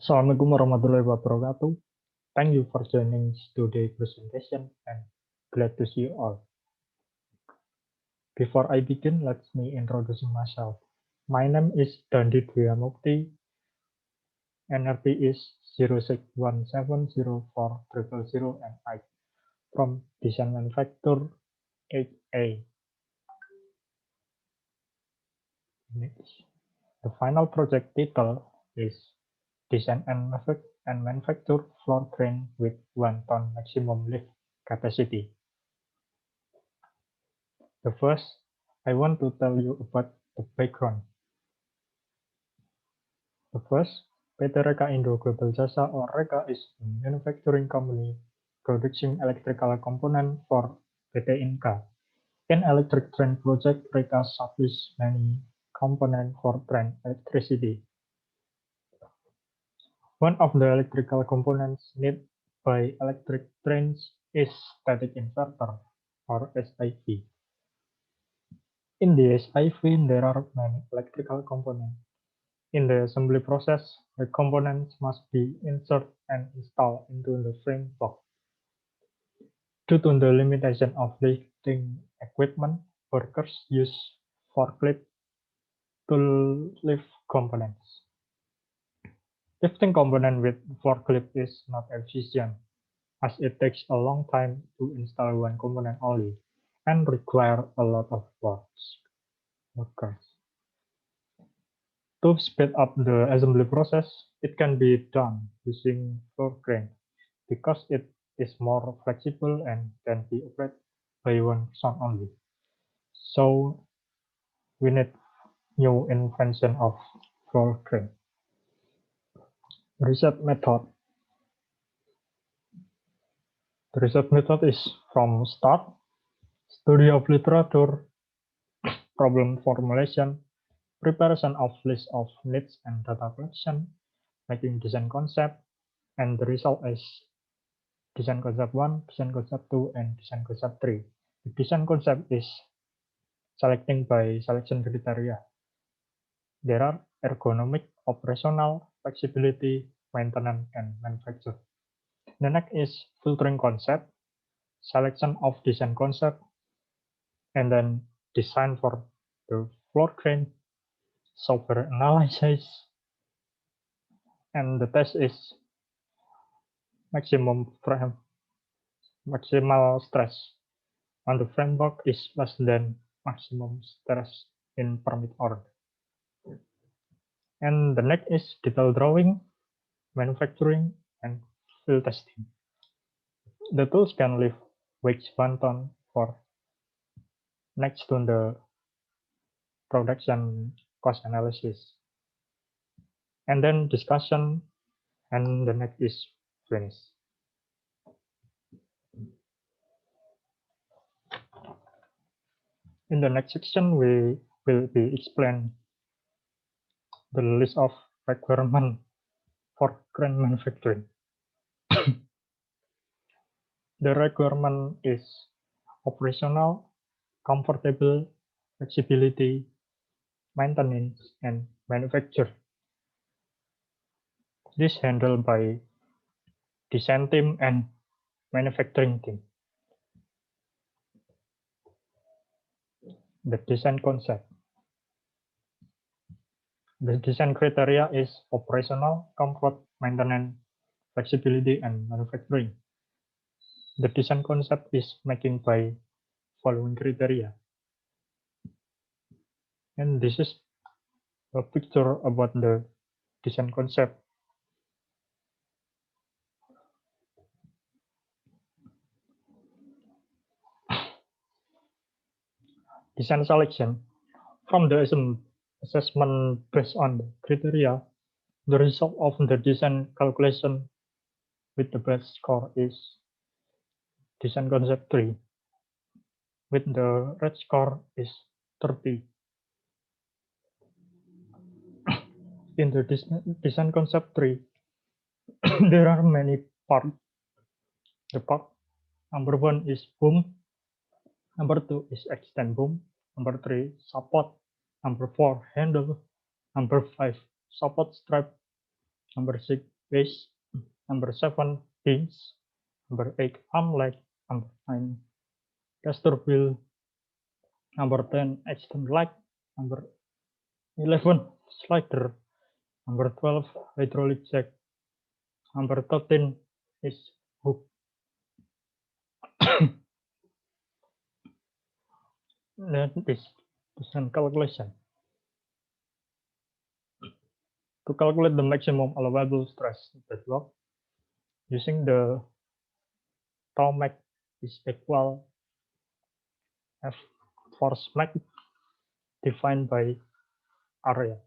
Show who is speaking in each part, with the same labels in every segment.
Speaker 1: Assalamualaikum warahmatullahi wabarakatuh. Thank you for joining today's presentation and glad to see you all. Before I begin, let me introduce myself. My name is Dandi Dwiamukti. NRP is 06170400 and I from Design Manufacture 8A. Next. The final project title is Design and Manufacture Floor Crane with 1 ton maximum lift capacity. The first, I want to tell you about the background. The first, PT Reka Indo Global Jasa or Reka is a manufacturing company producing electrical component for PT Inka. In electric train project, Reka supplies many components for train electricity. One of the electrical components needed by electric trains is static inverter or SIV. In the SIV, there are many electrical components. In the assembly process, the components must be inserted and installed into the frame box. Due to the limitation of lifting equipment, workers use forklift to lift components. Lifting components with forklift is not efficient, as it takes a long time to install one component only and require a lot of workers. To speed up the assembly process, it can be done using floor crane because it is more flexible and can be operated by one person only. So we need new invention of floor crane. Research method. The research method is from start, study of literature, problem formulation, preparation of list of needs and data collection, making design concept, and the result is design concept 1, design concept 2, and design concept 3. The design concept is selecting by selection criteria. There are ergonomic, operational, flexibility, maintenance, and manufacture. The next is filtering concept, selection of design concept, and then design for the floor crane, software analysis, and the test is maximal stress on the framework is less than maximum stress in permit order. And the next is detail drawing, manufacturing, and field testing. The tools can lift weights 1 ton for next to the production cost analysis. And then discussion, and the next is finish. In the next section, we will be explain the list of requirement for crane manufacturing. The requirement is operational, comfortable, flexibility, maintenance, and manufacture. This handled by design team and manufacturing team. The design concept. The design criteria is operational, comfort, maintenance, flexibility, and manufacturing. The design concept is making by following criteria. And this is a picture about the design concept. Design selection. From the assessment based on the criteria, the result of the design calculation with the best score is design concept 3. With the red score is 30. In the design concept 3, there are many parts. The part number 1 is boom, number 2 is extend boom, number 3 support, number 4 handle, number 5 support strap, number 6 base, number 7 hinge, number 8 arm leg, number 9 caster wheel, number 10 extend leg, number 11 slider, number 12 hydraulic jack, number 13 is hook. Then this is calculation. To calculate the maximum allowable stress deadlock, using the tau max is equal F force max defined by area.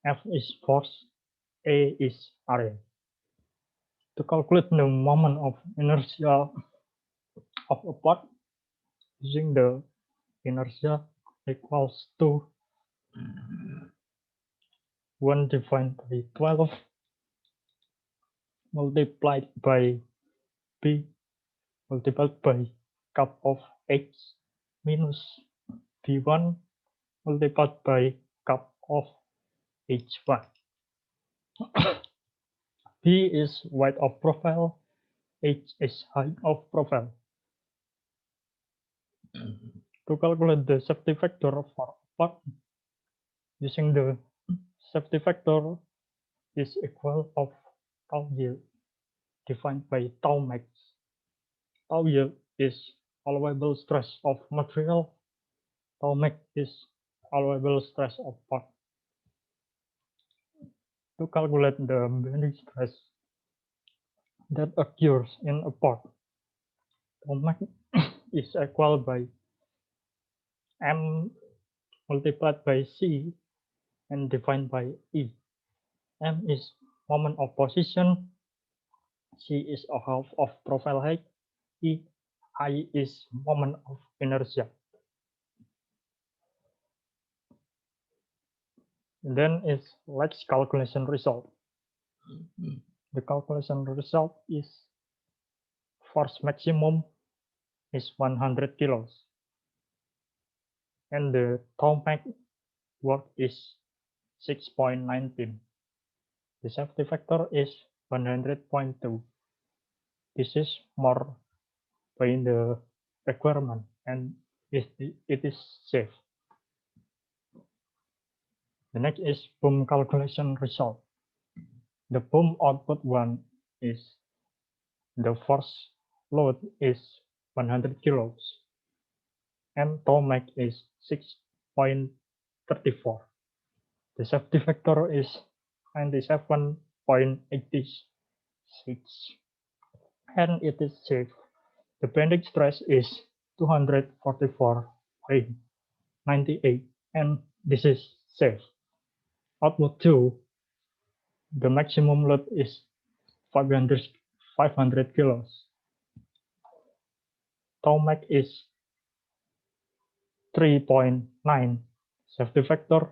Speaker 1: F is force, A is area. To calculate the moment of inertia of a part, using the inertia equals to 1 divided by 12 multiplied by B multiplied by cap of H minus B1 multiplied by cap of H1. B is width of profile, H is height of profile. To calculate the safety factor for part, using the safety factor is equal of tau yield defined by tau max. Tau yield is allowable stress of material. Tau max is allowable stress of part. To calculate the bending stress that occurs in a part, tau max is equal by M multiplied by C and divided by E. M is moment of position, C is a half of profile height, E, I is moment of inertia. Then is let's calculation result. The calculation result is force maximum is 100 kilos. And the tau max work is 6.19. The safety factor is 100.2. This is more by the requirement and it is safe. The next is boom calculation result. The boom output one is the force load is 100 kilos and tau max is 6.34. The safety factor is 97.86 and it is safe. The bending stress is 244.98 and this is safe. Output 2, the maximum load is 500 kilos. Tau max is 3.9. Safety factor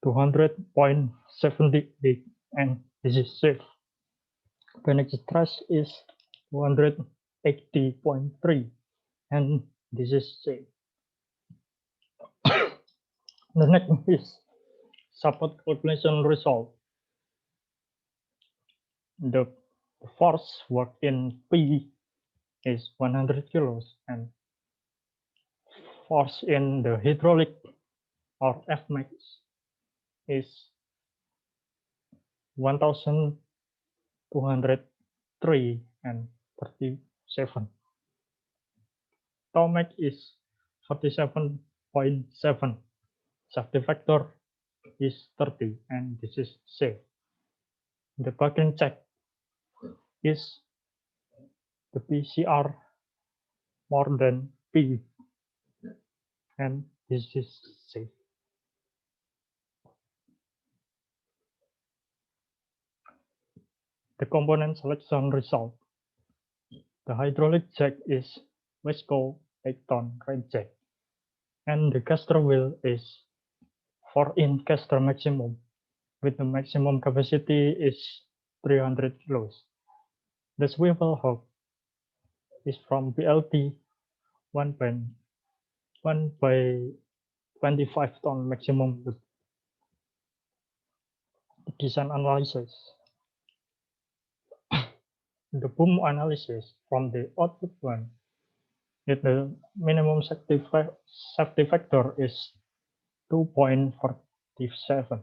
Speaker 1: 200.78 and this is safe. Bending stress is 280.3 and this is safe. The next is support calculation result. The force work in P is 100 kilos and force in the hydraulic or F max is 1203 and 37. Tau max is 47.7. Safety factor is 30 and this is safe. The buckling check is the PCR more than P and this is safe. The component selection result. The hydraulic jack is Wesco 8-ton red jack and the caster wheel is 4-inch caster maximum with the maximum capacity is 300 kilos. The swivel hub is from BLT 1 by 25-ton maximum load. Design analysis. the boom analysis from the output one, if the minimum safety factor is 2.47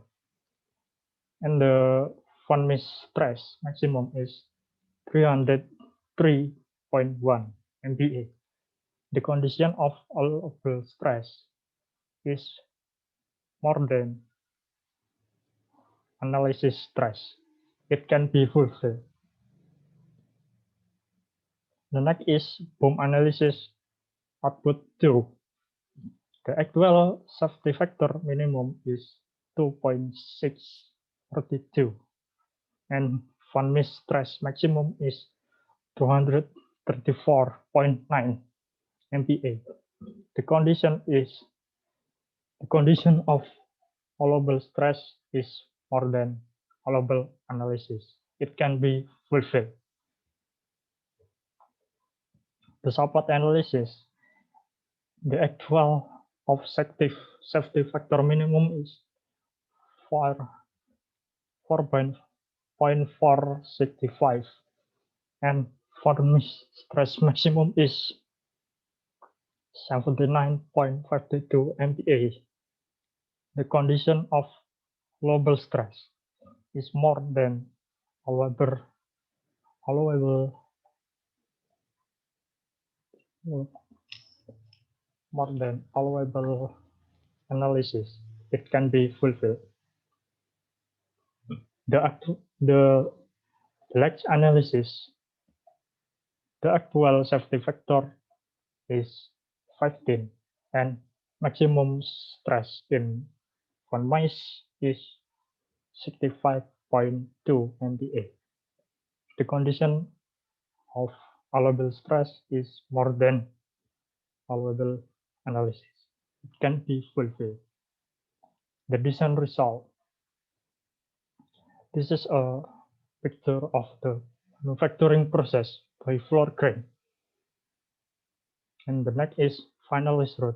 Speaker 1: and the von Mises stress maximum is 303.1 MPa. The condition of allowable stress is more than analysis stress. It can be fulfilled. The next is boom analysis output 2. The actual safety factor minimum is 2.632 and von Mises stress maximum is 234.9 MPa. The condition of allowable stress is more than allowable analysis. It can be fulfilled. The support analysis, the actual of safety factor minimum is 4.465 and von Mises stress maximum is 79.52 MPa. The condition of allowable stress is more than allowable analysis. It can be fulfilled. The latch analysis, the actual safety factor is 15 and maximum stress in von Mises is 65.2 MPa. The condition of allowable stress is more than allowable analysis. It can be fulfilled. The design result. This is a picture of the manufacturing process by floor crane. And the next is final result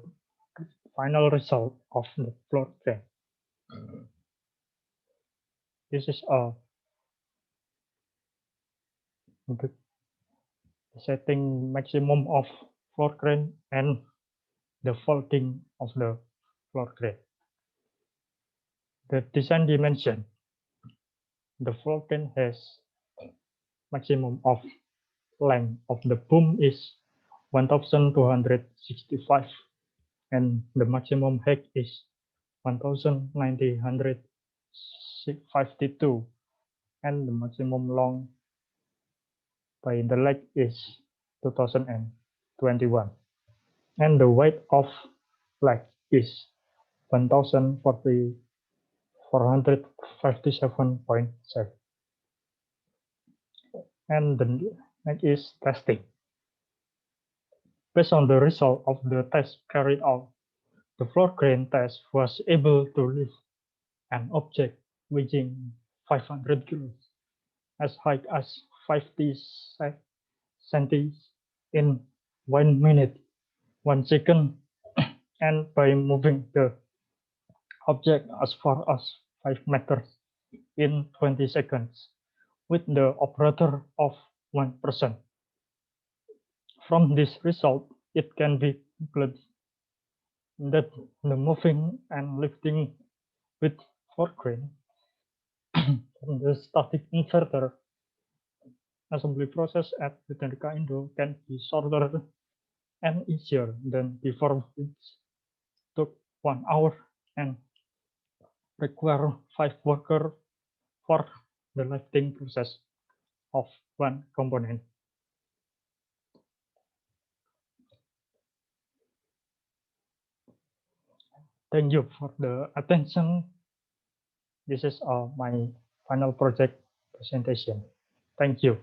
Speaker 1: of the floor crane. This is the setting maximum of floor crane and the folding of the floor crane. The design dimension. The floor crane has maximum of length of the boom is 1,265 and the maximum height is 1,952 and the maximum long by the leg is 2021 and the weight of leg is 1,457.7. And the next is testing. Based on the result of the test carried out, the floor crane test was able to lift an object weighing 500 kilos as high as 50 centimeters in 1 minute, 1 second, and by moving the object as far as 5 meters in 20 seconds with the operator of 1%. From this result, it can be concluded that the moving and lifting with floor crane from the static inverter assembly process at Bitenrika Indo can be shorter and easier than before, which took 1 hour and require 5 workers for the lifting process of one component. Thank you for the attention. This is my final project presentation. Thank you.